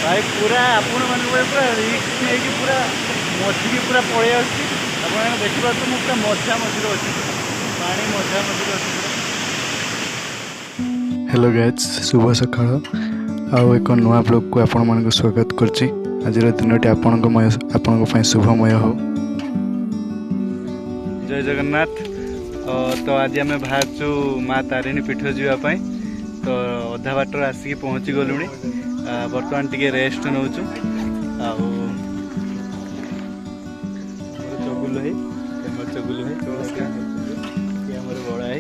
भाई पूरा आपण मान पूरा रिक्स नहीं पूरा मझी पूरा पड़े अच्छी आप देखिए तो मुझे मजा मझी अच्छी पानी मजा मझी अच्छी। हेलो गाइज शुभ सकाळ आउ एक नुआ ब्लॉग को आपण मानक स्वागत करछि। आज दिनटी आपण शुभमय हो। जय जगन्नाथ। तो आज आम बाहरचु माँ तारिणी पीठ जावाई तो अधा बाटर आसिक पहुँची गलुणी। बर्तमान टिके रेस्ट नौचु चगुल है चगुल है बड़ा है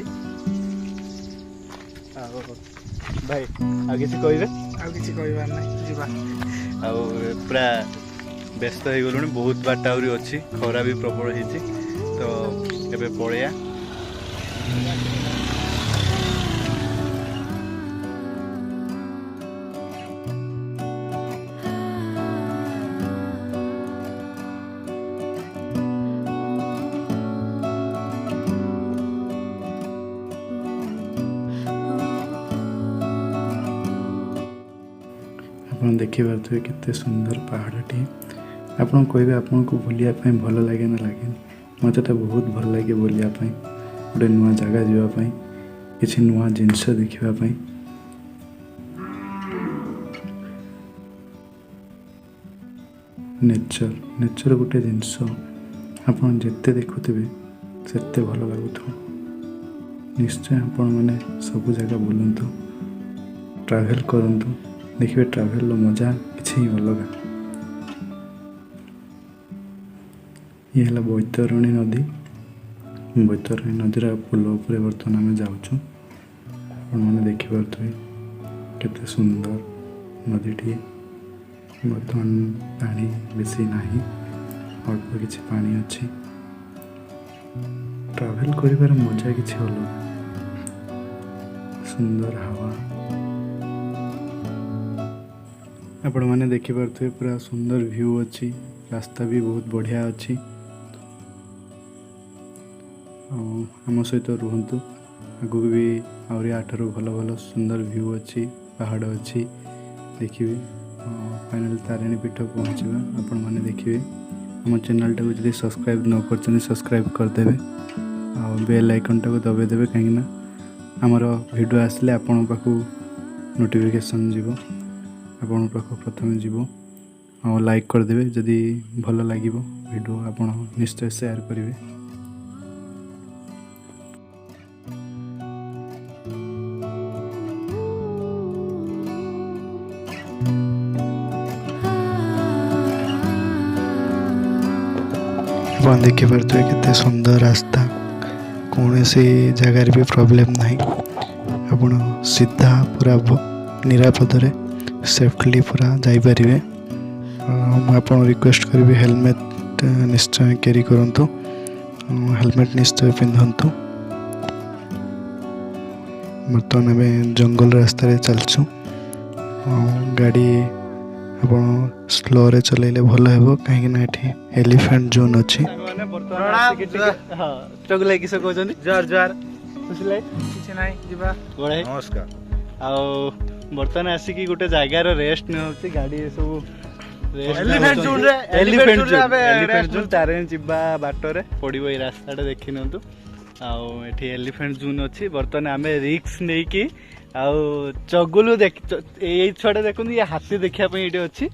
भाई आ किसी कहबार ना पूरा व्यस्त हो गलुणी बहुत बाट आहरी अच्छी खरा भी प्रबल होती तो एबे पड़िया आप देखिए केते सुंदर पहाड़टी आप कहे आपन को बुलिया भल लगे ना लगे मत तो बहुत भल लगे बुलिया गोटे नुआ जगह जावाई किसी नुआ जिनस देखापी नेचर नेचर गोटे जिनस आप जिते देखुवे से भल लगुथ निश्चय आपण मैंने सब जगह बुलतु ट्रैवल करंतु देखिए ट्रैवल मजा किसी अलग। ये है बैतरणी नदी बैतरणी नदीर पुल उपर बर्तमान आम जाऊँ मैंने देखिपे केते सुंदर नदीटी बर्तमान पानी बेसी नहीं अल्प किसी पानी अच्छी ट्रैवल कर मजा किसी अलग सुंदर हवा आपण मैंने देखिपे पूरा सुंदर व्यू अच्छी रास्ता भी बहुत बढ़िया अच्छी आम सहित रुहतु आगू भी आहरी आठर भल भल सुंदर व्यू अच्छी पहाड़ अच्छी देखिए फाइनल तारिणी पीठ पहुँचा आपण मैंने देखिए आम चैनल टाक जब सब्सक्राइब न कर सब्सक्राइब करदे आ बेल आइकन टाक दबाइदेवे कहीं आमर वीडियो आसले आपण पाखु नोटिफिकेशन जीव आपण पाख प्रथम जीव और लाइक करदे जदि भल लगे वीडियो आपण निश्चय शेयर करेंगे। आप देखिपे केते सुंदर रास्ता कौन सी जगार भी प्रॉब्लम नहीं आप सीधा पूरा निरापद सेफ्टली पूरा जापर आप रिक्वेस्ट करी हेलमेट निश्चय कैरी करूँ हेलमेट निश्चय पिंधतु बर्तमान आम जंगल रास्तार चलचु गाड़ी आप स्लो रे चलैले भल हेबो कहीं ना ये एलिफेंट जोन अच्छी नमस्कार बर्तमान आसिक गोटे जगार रेस्ट नहीं गाड़ी सब एलिफेंट जोन तारिणी जीवा बाटर पड़ो ये रास्ता देखी निंतु आठ एलिफेंट जोन अच्छी बर्तमान आम रिक्स नहीं कि चगुलू देख ये छुआ देखो ये हाथी देखापी ये अच्छी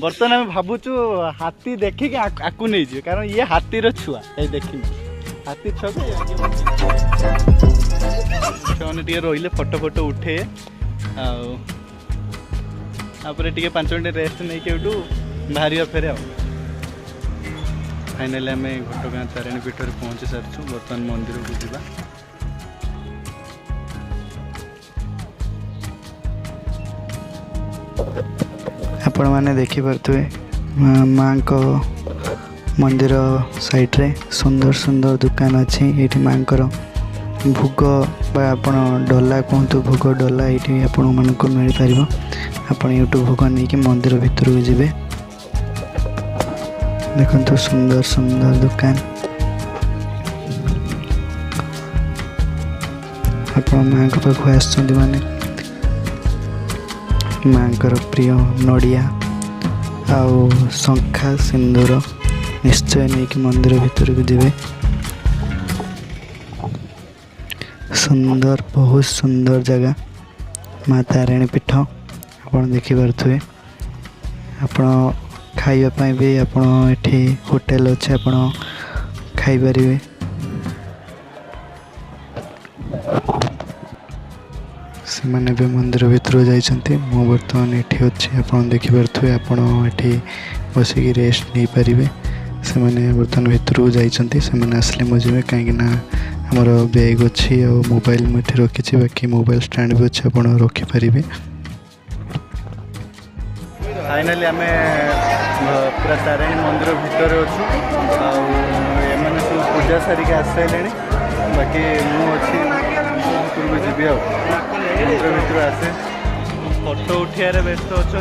बर्तमान आम भावुचु हाथी देखिक आकू नहीं जी कारण ये हाथीर छुआ ये देखी हाथी छुआ छुआ रही फोटो फोटो उठे आपर टे 5 मिनट रेस्ट नहीं कि बाहर फेरे फाइनाली आम घटगाँ तारिणी पीठ पहुँची सारी बर्तमान मंदिर को जावा आपण मैंने देखिपे माँ को मंदिर साइड रे सुंदर सुंदर दुकान अच्छी ये माँ भोग आप डला कहतु भोग डला ये आपण मानक मिल पार आप यूट्यूब भोग नहीं कि मंदिर भितर को जी देखो सुंदर सुंदर दुकान आप माँ पाख आस ମାଙ୍କର ପ୍ରିୟ ନଡ଼ିଆ ଆଉ ଶଙ୍ଖା ସିନ୍ଦୁର ନିଶ୍ଚୟ ନେଇକି ମନ୍ଦିର ଭିତରକୁ ଯିବେ। ସୁନ୍ଦର, ବହୁତ ସୁନ୍ଦର ଜାଗା ମା ତାରିଣୀ ପୀଠ ଆପଣ ଦେଖିପାରୁଥିବେ। ଆପଣ ଖାଇବା ପାଇଁ ବି ଆପଣ ଏଠି ହୋଟେଲ ଅଛି, ଆପଣ ଖାଇପାରିବେ। ସେମାନେ ବି ମନ୍ଦିର ଭିତରକୁ ଯାଇଛନ୍ତି। ମୁଁ ବର୍ତ୍ତମାନ ଏଠି ଅଛି, ଆପଣ ଦେଖିପାରୁଥିବେ। ଆପଣ ଏଠି ବସିକି ରେଷ୍ଟ ନେଇପାରିବେ। ସେମାନେ ବର୍ତ୍ତମାନ ଭିତରକୁ ଯାଇଛନ୍ତି। ସେମାନେ ଆସିଲେ ମୁଁ ଯିବେ, କାହିଁକିନା ଆମର ବ୍ୟାଗ୍ ଅଛି ଆଉ ମୋବାଇଲ ମୁଁ ଏଠି ରଖିଛି। ବାକି ମୋବାଇଲ ଷ୍ଟାଣ୍ଡ ବି ଅଛି, ଆପଣ ରଖିପାରିବେ। फाइनाली आम पूरा तारिणी मंदिर भितर अच्छु आने सब पूजा सारिक आसारे बाकी मुझे भितर को जी मंदिर भितर आसे फोटो उठार व्यस्त अच्छा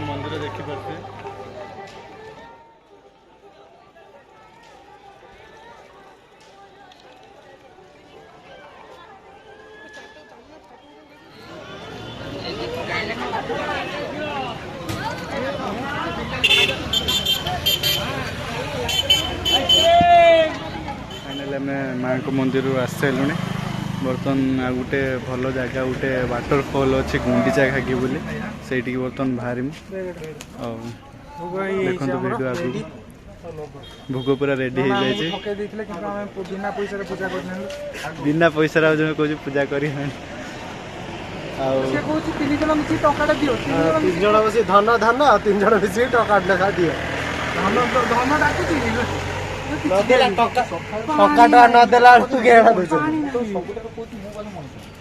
मंदिर देखिपे। फाइनाली आम माँ को मंदिर आस सारूँ। बर्तमान आ गोटे भल जगह गोटे वाटरफॉल अच्छी गुंडीचा घागी बोली से बर्तमान बाहर देखते वीडियो आगे भोग पूरा रेडी हो जाए बिना पैसा कह पूजा कर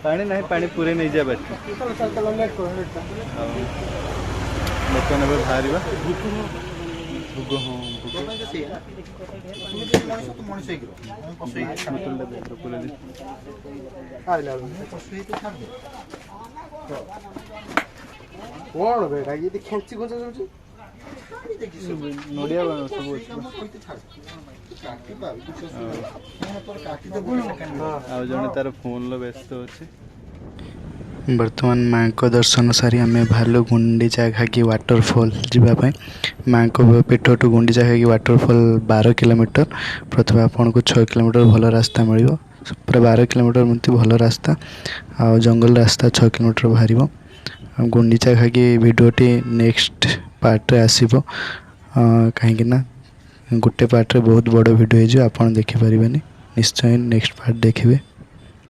पानी ना पानी पूरे नहीं जाए बात बर्तमान बाहर भोग नड़िया सब जड़े तार फोन व्यस्त अच्छे। वर्तमान माँ को दर्शन सारी आम भालु गुंडीचा घागी वाटरफॉल जावाई। माँ को पीठ टू गुंडीचा घागी वाटरफॉल 12 किलोमीटर। प्रथम आपन को 6 किलोमीटर भल रास्ता मिल पूरा 12 किलोमीटर मत भल रास्ता आ जंगल रास्ता 6 किलोमीटर बाहर। गुंडीचा घागी भिडियोटी नेक्स्ट पार्ट्रे आसब कहीं गोटे पार्ट्रे बहुत बड़ भिडियो हो आप देखिपारे। निश्चय नेक्स्ट पार्ट देखिए।